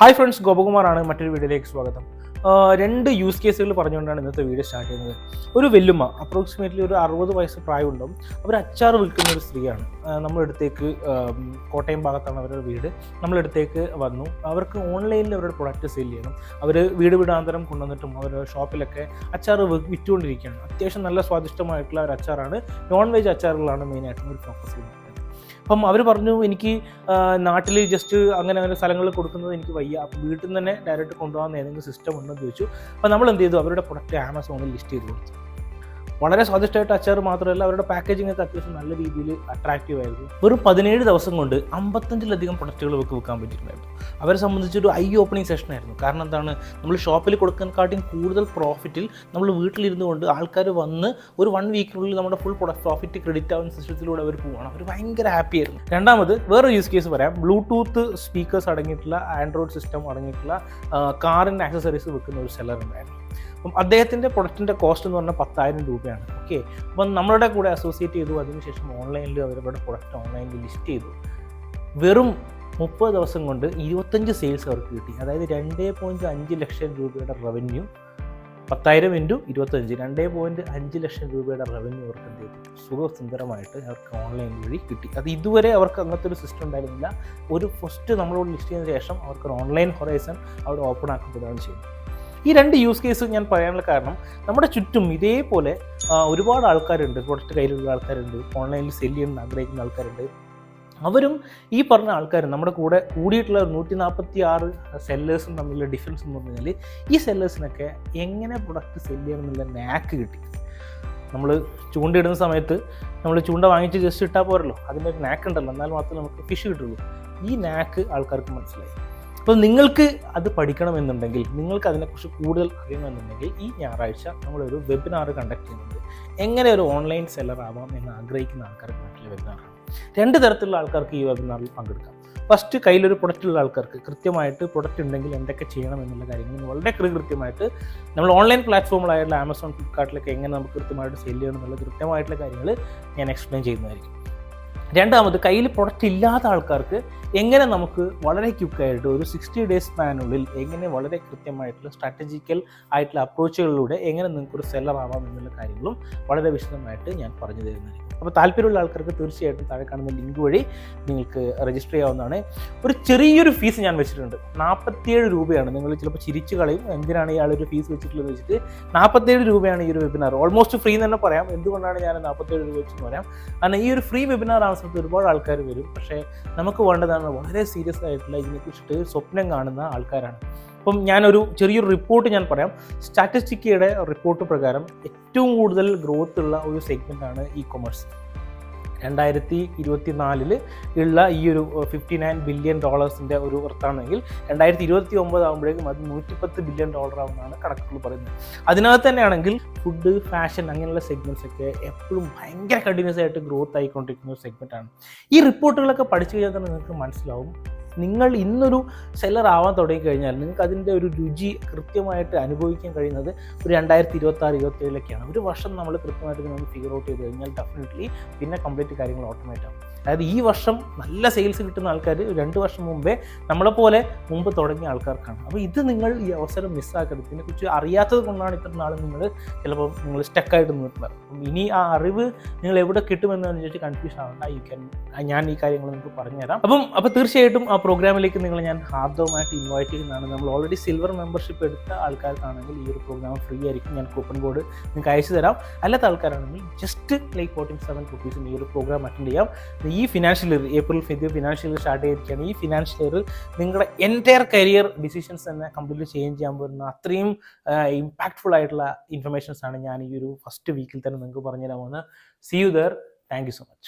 Hi friends, ഗോപകുമാറാണ്. മറ്റൊരു വീഡിയോയിലേക്ക് സ്വാഗതം. രണ്ട് യൂസ് കേസുകൾ പറഞ്ഞുകൊണ്ടാണ് ഇന്നത്തെ വീഡിയോ സ്റ്റാർട്ട് ചെയ്യുന്നത്. ഒരു വെല്ലുമ്മ, അപ്രോക്സിമേറ്റ്ലി ഒരു 60 വയസ്സ് പ്രായമുണ്ടാവും. അവർ അച്ചാർ വിൽക്കുന്ന ഒരു സ്ത്രീയാണ്. നമ്മളടുത്തേക്ക് കോട്ടയം ഭാഗത്താണ് അവരുടെ വീട്. നമ്മളടുത്തേക്ക് വന്നു. അവർക്ക് ഓൺലൈനിൽ അവരുടെ പ്രൊഡക്റ്റ് സെയിൽ ചെയ്യണം. അവർ വീട് വീടാന്തരം കൊണ്ടുവന്നിട്ടും അവരുടെ ഷോപ്പിലൊക്കെ അച്ചാർ വിറ്റുകൊണ്ടിരിക്കുകയാണ്. അത്യാവശ്യം നല്ല സ്വാദിഷ്ടമായിട്ടുള്ള ഒരു അച്ചാറാണ്. നോൺ വെജ് അച്ചാറുകളാണ് മെയിനായിട്ടും ഒരു ഫോക്കസ് ചെയ്യുന്നത്. അപ്പം അവർ പറഞ്ഞു, എനിക്ക് നാട്ടിൽ ജസ്റ്റ് അങ്ങനെ സ്ഥലങ്ങളിൽ കൊടുക്കുന്നത് എനിക്ക് വയ്യ, അപ്പോൾ വീട്ടിൽ നിന്ന് തന്നെ ഡയറക്റ്റ് കൊണ്ടുപോകാൻ ഏതെങ്കിലും സിസ്റ്റം ഉണ്ടെന്ന് ചോദിച്ചു. അപ്പോൾ നമ്മൾ എന്ത് ചെയ്തു, അവരുടെ പ്രൊഡക്റ്റ് ആമസോണിൽ ലിസ്റ്റ് ചെയ്ത് കൊടുത്തു. വളരെ സ്വാദിഷ്ടമായിട്ട് അച്ചാർ മാത്രമല്ല, അവരുടെ പാക്കേജിംഗ് ഒക്കെ അത്യാവശ്യം നല്ല രീതിയിൽ അട്രാക്റ്റീവ് ആയിരുന്നു. വെറും 17 ദിവസം കൊണ്ട് 55-ലധികം പ്രൊഡക്റ്റുകൾ വിൽക്കാൻ പറ്റിയിട്ടുണ്ടായിരുന്നു. അവരെ സംബന്ധിച്ചൊരു ഐ ഓപ്പണിംഗ് സെഷൻ ആയിരുന്നു. കാരണം എന്താണ്, നമ്മൾ ഷോപ്പിൽ കൊടുക്കാനെക്കാട്ടിയും കൂടുതൽ പ്രോഫിറ്റിൽ നമ്മൾ വീട്ടിലിരുന്നു കൊണ്ട് ആൾക്കാർ വന്ന് ഒരു 1 വീക്കിനുള്ളിൽ നമ്മുടെ ഫുൾ പ്രോഫിറ്റ് ക്രെഡിറ്റ് ആവുന്ന സിസ്റ്റത്തിലൂടെ അവർ പോവുകയാണ്. അവർ ഭയങ്കര ഹാപ്പി ആയിരുന്നു. രണ്ടാമത് വേറെ യൂസ് കേസ് പറയാം. ബ്ലൂടൂത്ത് സ്പീക്കേഴ്സ് അടങ്ങിയിട്ടുള്ള ആൻഡ്രോയിഡ് സിസ്റ്റം അടങ്ങിയിട്ടുള്ള കാറിൻ്റെ ആക്സസറീസ് വിൽക്കുന്ന ഒരു സെല്ലർ ഉണ്ടായിരുന്നു. അപ്പം അദ്ദേഹത്തിൻ്റെ പ്രൊഡക്റ്റിൻ്റെ കോസ്റ്റ് എന്ന് പറഞ്ഞാൽ 10,000 രൂപയാണ്. ഓക്കെ, അപ്പം നമ്മളുടെ കൂടെ അസോസിയേറ്റ് ചെയ്തു. അതിനുശേഷം ഓൺലൈനിൽ അവരുടെ പ്രൊഡക്റ്റ് ഓൺലൈനിൽ ലിസ്റ്റ് ചെയ്തു. വെറും 30 ദിവസം കൊണ്ട് 25 സെയിൽസ് അവർക്ക് കിട്ടി. അതായത് 2.5 ലക്ഷം രൂപയുടെ റവന്യൂ. 10,000 ഇൻറ്റു 25, 2.5 ലക്ഷം രൂപയുടെ റവന്യൂ അവർക്ക് എന്ത് ചെയ്തു, സുഖസുന്ദരമായിട്ട് അവർക്ക് ഓൺലൈൻ വഴി കിട്ടി. അത് ഇതുവരെ അവർക്ക് അങ്ങനത്തെ ഒരു സിസ്റ്റം ഉണ്ടായിരുന്നില്ല. ഒരു ഫസ്റ്റ് നമ്മളോട് ലിസ്റ്റ് ചെയ്തതിന് ശേഷം അവർക്കൊരു ഓൺലൈൻ ഹൊറൈസൺ അവിടെ ഓപ്പൺ ആക്കപ്പെടുകയാണ് ചെയ്യുന്നത്. ഈ രണ്ട് യൂസ് കേസ് ഞാൻ പറയാനുള്ള കാരണം, നമ്മുടെ ചുറ്റും ഇതേപോലെ ഒരുപാട് ആൾക്കാരുണ്ട്, പ്രൊഡക്റ്റ് കയ്യിലുള്ള ആൾക്കാരുണ്ട്, ഓൺലൈനിൽ സെല് ചെയ്യാൻ ആഗ്രഹിക്കുന്ന ആൾക്കാരുണ്ട്. അവരും ഈ പറഞ്ഞ ആൾക്കാരും നമ്മുടെ കൂടെ കൂടിയിട്ടുള്ള 146 സെല്ലേഴ്സും തമ്മിലുള്ള ഡിഫറൻസ് എന്ന് പറഞ്ഞു കഴിഞ്ഞാൽ, ഈ സെല്ലേഴ്സിനൊക്കെ എങ്ങനെ പ്രൊഡക്റ്റ് സെല് ചെയ്യണം എന്നുള്ള നാക്ക് കിട്ടി. നമ്മൾ ചൂണ്ടയിടുന്ന സമയത്ത് നമ്മൾ ചൂണ്ട വാങ്ങിച്ച് ജസ്റ്റ് ഇട്ടാൽ പോരല്ലോ, അതിൻ്റെ ഒരു നാക്ക് ഉണ്ടല്ലോ, എന്നാൽ മാത്രമേ നമുക്ക് ഫിഷ് കിട്ടുള്ളൂ. ഈ നാക്ക് ആൾക്കാർക്ക് മനസ്സിലായി. അപ്പോൾ നിങ്ങൾക്ക് അത് പഠിക്കണമെന്നുണ്ടെങ്കിൽ, നിങ്ങൾക്ക് അതിനെക്കുറിച്ച് കൂടുതൽ അറിയണമെന്നുണ്ടെങ്കിൽ, ഈ ഞായറാഴ്ച നമ്മളൊരു വെബിനാർ കണ്ടക്ട് ചെയ്യുന്നുണ്ട്. എങ്ങനെ ഒരു ഓൺലൈൻ സെല്ലർ ആവാം എന്ന് ആഗ്രഹിക്കുന്ന ആൾക്കാർക്ക് വേണ്ടിയുള്ള വെബിനാറാണ്. 2 തരത്തിലുള്ള ആൾക്കാർക്ക് ഈ വെബിനാറിൽ പങ്കെടുക്കാം. ഫസ്റ്റ്, കയ്യിലൊരു പ്രൊഡക്റ്റുള്ള ആൾക്കാർക്ക് കൃത്യമായിട്ട് പ്രൊഡക്റ്റ് ഉണ്ടെങ്കിൽ എന്തൊക്കെ ചെയ്യണം എന്നുള്ള കാര്യങ്ങൾ വളരെ കൃത്യമായിട്ട് നമ്മൾ ഓൺലൈൻ പ്ലാറ്റ്ഫോമുകളായിട്ടുള്ള ആമസോൺ, ഫ്ലിപ്കാർട്ടിലൊക്കെ എങ്ങനെ നമുക്ക് കൃത്യമായിട്ട് സെല് ചെയ്യണം എന്നുള്ള കൃത്യമായിട്ടുള്ള കാര്യങ്ങൾ ഞാൻ എക്സ്പ്ലെയിൻ ചെയ്യുന്നതായിരിക്കും. രണ്ടാമത്, കയ്യിൽ പ്രൊഡക്റ്റ് ഇല്ലാത്ത ആൾക്കാർക്ക് എങ്ങനെ നമുക്ക് വളരെ ക്വിക്കായിട്ട് ഒരു 60 ഡേയ്സ് സ്പാനുള്ളിൽ എങ്ങനെ വളരെ കൃത്യമായിട്ടുള്ള സ്ട്രാറ്റജിക്കൽ ആയിട്ടുള്ള അപ്രോച്ചുകളിലൂടെ എങ്ങനെ നിങ്ങൾക്കൊരു സെല്ലർ ആവാം എന്നുള്ള കാര്യങ്ങളും വളരെ വിശദമായിട്ട് ഞാൻ പറഞ്ഞു തരുന്നതായിരിക്കും. അപ്പോൾ താല്പര്യമുള്ള ആൾക്കാർക്ക് തീർച്ചയായിട്ടും താഴെ കാണുന്ന ലിങ്ക് വഴി നിങ്ങൾക്ക് രജിസ്റ്റർ ചെയ്യാവുന്നതാണ്. ഒരു ചെറിയൊരു ഫീസ് ഞാൻ വെച്ചിട്ടുണ്ട്, 47 രൂപയാണ്. നിങ്ങൾ ചിലപ്പോൾ ചിരിച്ചു കളയും, എന്തിനാണ് ഇയാളൊരു ഫീസ് വെച്ചിട്ടുള്ളത് വെച്ചിട്ട്. 47 രൂപയാണ് ഈ ഒരു വെബിനാർ. ഓൾമോസ്റ്റ് ഫ്രീ എന്ന് തന്നെ പറയാം. എന്തുകൊണ്ടാണ് ഞാൻ 47 രൂപ വെച്ചെന്ന് പറയാം. കാരണം ഈ ഒരു ഫ്രീ വെബിനാർ ആവുന്ന സമയത്ത് ഒരുപാട് ആൾക്കാർ വരും. പക്ഷേ നമുക്ക് വേണ്ടതാണ് വളരെ സീരിയസ് ആയിട്ടുള്ള ഇതിനെക്കുറിച്ചിട്ട് സ്വപ്നം കാണുന്ന ആൾക്കാരാണ്. അപ്പം ഞാനൊരു ചെറിയൊരു റിപ്പോർട്ട് ഞാൻ പറയാം. സ്റ്റാറ്റിസ്റ്റിക്കയുടെ റിപ്പോർട്ട് പ്രകാരം ഏറ്റവും കൂടുതൽ ഗ്രോത്ത് ഉള്ള ഒരു സെഗ്മെൻറ്റാണ് ഇ കൊമേഴ്സ്. 2024 ഉള്ള ഈ ഒരു $59 ബില്യൺ ഒരു വർത്താണെങ്കിൽ 2029 ആകുമ്പോഴേക്കും അത് $110 ബില്യൺ ആവുമെന്നാണ് കണക്കുകൾ പറയുന്നത്. അതിനകത്ത് തന്നെയാണെങ്കിൽ ഫുഡ്, ഫാഷൻ അങ്ങനെയുള്ള സെഗ്മെൻറ്റ്സ് ഒക്കെ എപ്പോഴും ഭയങ്കര കണ്ടിന്യൂസ് ആയിട്ട് ഗ്രോത്ത് ആയിക്കൊണ്ടിരിക്കുന്ന ഒരു സെഗ്മെൻറ്റാണ്. ഈ റിപ്പോർട്ടുകളൊക്കെ പഠിച്ചു കഴിഞ്ഞാൽ തന്നെ നിങ്ങൾക്ക് മനസ്സിലാവും, നിങ്ങൾ ഇന്നൊരു സെല്ലർ ആവാൻ തുടങ്ങിക്കഴിഞ്ഞാൽ നിങ്ങൾക്ക് അതിൻ്റെ ഒരു രുചി കൃത്യമായിട്ട് അനുഭവിക്കാൻ കഴിയുന്നത് ഒരു 2026-27 ഒരു വർഷം നമ്മൾ കൃത്യമായിട്ട് നമ്മൾ ഫിഗർ ഔട്ട് ചെയ്ത് കഴിഞ്ഞാൽ ഡെഫിനറ്റ്ലി പിന്നെ കംപ്ലീറ്റ് കാര്യങ്ങൾ ഓട്ടോമേറ്റ് ആവും. അതായത് ഈ വർഷം നല്ല സെയിൽസ് കിട്ടുന്ന ആൾക്കാർ 2 വർഷം മുമ്പേ നമ്മളെപ്പോലെ മുമ്പ് തുടങ്ങിയ ആൾക്കാർക്കാണ്. അപ്പോൾ ഇത് നിങ്ങൾ ഈ അവസരം മിസ്സാക്കരുത്. ഇതിനെക്കുറിച്ച് അറിയാത്തത് കൊണ്ടാണ് ഇത്ര നാൾ ചിലപ്പോൾ നിങ്ങൾ സ്റ്റക്കായിട്ട് നിന്നിട്ടുള്ളത്. അപ്പം ഇനി ആ അറിവ് നിങ്ങൾ എവിടെ കിട്ടുമെന്ന് വെച്ചിട്ട് കൺഫ്യൂഷൻ ആവേണ്ട. ഞാൻ ഈ കാര്യങ്ങൾ നിങ്ങൾക്ക് പറഞ്ഞുതരാം. അപ്പോൾ തീർച്ചയായിട്ടും ആ പ്രോഗ്രാമിലേക്ക് നിങ്ങൾ ഞാൻ ഹാർദവമായിട്ട് ഇൻവൈറ്റ് ചെയ്യുന്നതാണ്. നമ്മൾ ഓൾറെഡി സിൽവർ മെമ്പർഷിപ്പ് എടുത്ത ആൾക്കാർക്കാണെങ്കിൽ ഈ ഒരു പ്രോഗ്രാം ഫ്രീ ആയിരിക്കും. ഞാൻ കൂപ്പൺ കോഡ് നിങ്ങൾക്ക് അയച്ചു തരാം. അല്ലാത്ത ആൾക്കാരാണെങ്കിൽ ജസ്റ്റ് ലൈക്ക് 47 റുപ്പീസിന് ഈ ഒരു പ്രോഗ്രാം അറ്റൻഡ് ചെയ്യാം. ഈ financial year, April 5 financial year start ചെയ്തിരിക്കുകയാണ്. ഈ ഫിനാൻഷ്യൽ ഇയർ നിങ്ങളുടെ എൻറ്റയർ കരിയർ ഡിസിഷൻസ് തന്നെ കംപ്ലീറ്റ്ലി ചേഞ്ച് ചെയ്യാൻ പറ്റുന്ന അത്രയും ഇമ്പാക്ട്ഫുൾ ആയിട്ടുള്ള ഇൻഫർമേഷൻസ് ആണ് ഞാൻ ഈ ഒരു ഫസ്റ്റ് വീക്കിൽ തന്നെ നിങ്ങൾക്ക് പറഞ്ഞുതരാൻ പോകുന്നത്. See you there. Thank you so much.